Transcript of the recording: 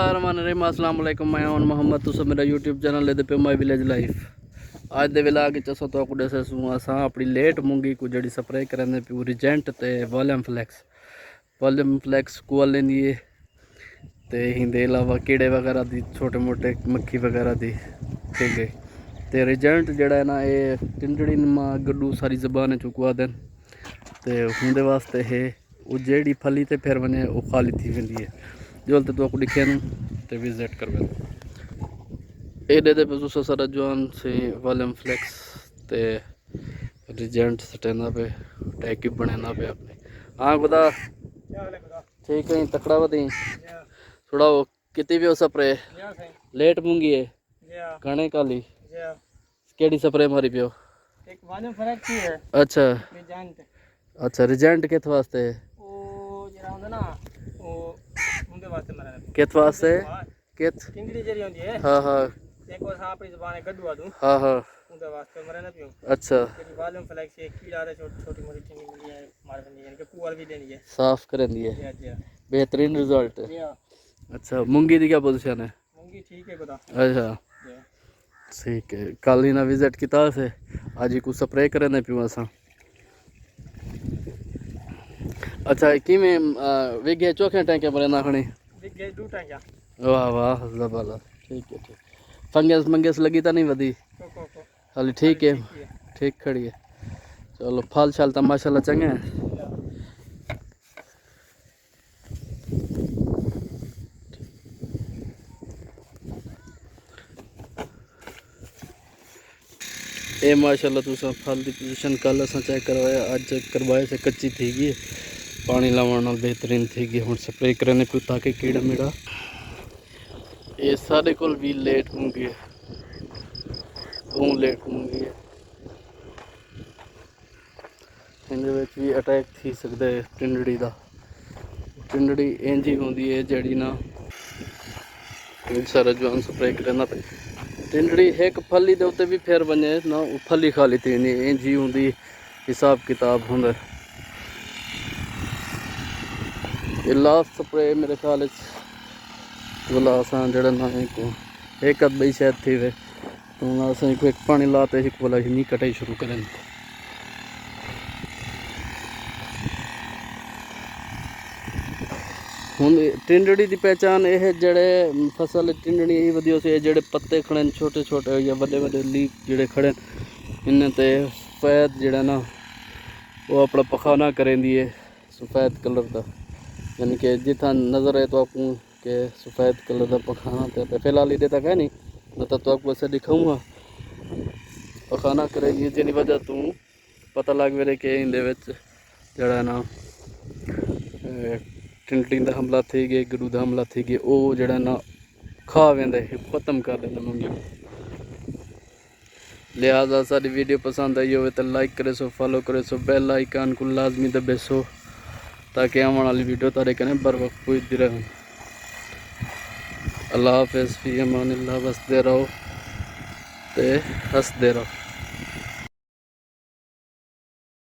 बिस्मिल्लाहिर्रहमानिर्रहीम अस्सलाम वालेकुम। मैं हूं मोहम्मद, तुस मेरा यूट्यूब चैनल पे माई विलेज लाइफ। अज दे विलाग अस तो दसूँ असां अपनी लेट मूंगी को जी स्प्रे करें प्यू रिजेंट तो वॉल्यूम फ्लैक्स को लेंदी है तो हिंदे अलावा कीड़े वगैरह दी छोटे मोटे मक्खी वगैरह दी ठीक है। तो रिजेंट जड़ा है ना ये टिंडड़ी मां गड्डू सारी जबान चुकवा देन तो उनके वास्ते है वो जेड़ी फली तो फिर वने वो खाली थी वेंदी है जो तो आपको दिखे तो विजिट कर एडे पे सारा जवान से वॉल्यूम फ्लैक्स ते रिजेंट सटेना पे टैकी बनेना पे अपने हाँ खुदा ठीक है तकड़ा बती थोड़ा वो कितनी भी हो स्प्रे लेट मूंगी है कणे काली केड़ी स्प्रे मारी पियो एक वॉल्यूम फ्लैक्स ही है। अच्छा अच्छा रिजेंट कित वास्ते ओ जरा होंदा ना ओ उनके वास्ते मरा कित वास्ते कित टिंगड़ी जरी होंदी है। हाँ हाँ एक और अपनी जुबान गड्डुआ दूं हाँ हाँ उनके वास्ते मरा ना पियो। अच्छा तेरी वॉल्यूम फ्लैक्स एक कीड़ा है छोटी मोटी टिंगड़ी है मार देनी है कि पुअर भी देनी है साफ करेंदी है जी बेहतरीन रिजल्ट जी। अच्छा मूंगी की क्या पोजीशन है मूंगी ठीक है खुदा अच्छा ठीक है कल ही ना विजिट किया से आज ही कुछ स्प्रे करें पियो असा अच्छा कि में विगे चौखे टैंके पर नाखनी विगे दो टैंका वाह वाह जबरदस्त ठीक है ठीक फंगस मंगस लगी तो नहीं वधी को हाली ठीक है ठीक खड़ी है चलो फल शल तो माशाल्लाह चंगे हैं। ये माशाल्लाह तुसा फल की पोजीशन कल अस चेक करवाया अज चेक करवाए से कच्ची थी गई पानी लावन नाल बेहतरीन थी गई हुण स्प्रे करने पियो ताकि कीड़ा मीड़ा ये सारे कोल भी लेट मूंगी है लेट मूंगी है इनके भी अटैक थी सकता है टिंडड़ी का टिंडड़ी इंज ही होंगी है जड़ी ना सारा जवान स्प्रे करना पे टिंडड़ी एक फली के उत्ते भी फिर बने ना फली खाली थी नहीं इंज ही होंगी हिसाब किताब होंगे। ये लास्ट स्प्रे मेरे ख्याल बोला असा जड़ा ना एक अद बई शायद थी वे तो अस एक पानी लाते एक बोला नहीं कटाई शुरू करें। हुण टिंडड़ी की पहचान यह जड़े फसल टिंडड़ी यही वधियो से जड़े पत्ते खड़े छोटे छोटे या बड़े बड़े लीक जड़े खड़े इनते सफेद जड़ा ना वो अपना पखाना करेंदी है सफेद कलर का यानी कि जितना नज़र है तो आपको के सफेद कलर का पखाना तो फिलहाल इधे तक है नहीं मतलब तो आपको वैसे दिखाऊँगा पखाना करेगी जिनी वजह तू पता लग मेरे कि इन जड़ा ना टिंडड़ी का हमला थी गया गरू का हमला थी गया वो जड़ा ना खा वेंदे खत्म कर देंगे मूंगी। लिहाजा सारी वीडियो पसंद आई हो तो लाइक करे सो फॉलो करे सो बेल आइकन को लाजमी दबे सो ताकि आने वाली वीडियो तारे कने बर वक्त पहुँचती रहे। अल्लाह हाफिज़ फी अमानिल्लाह बसते रहो ते हंसते रहो।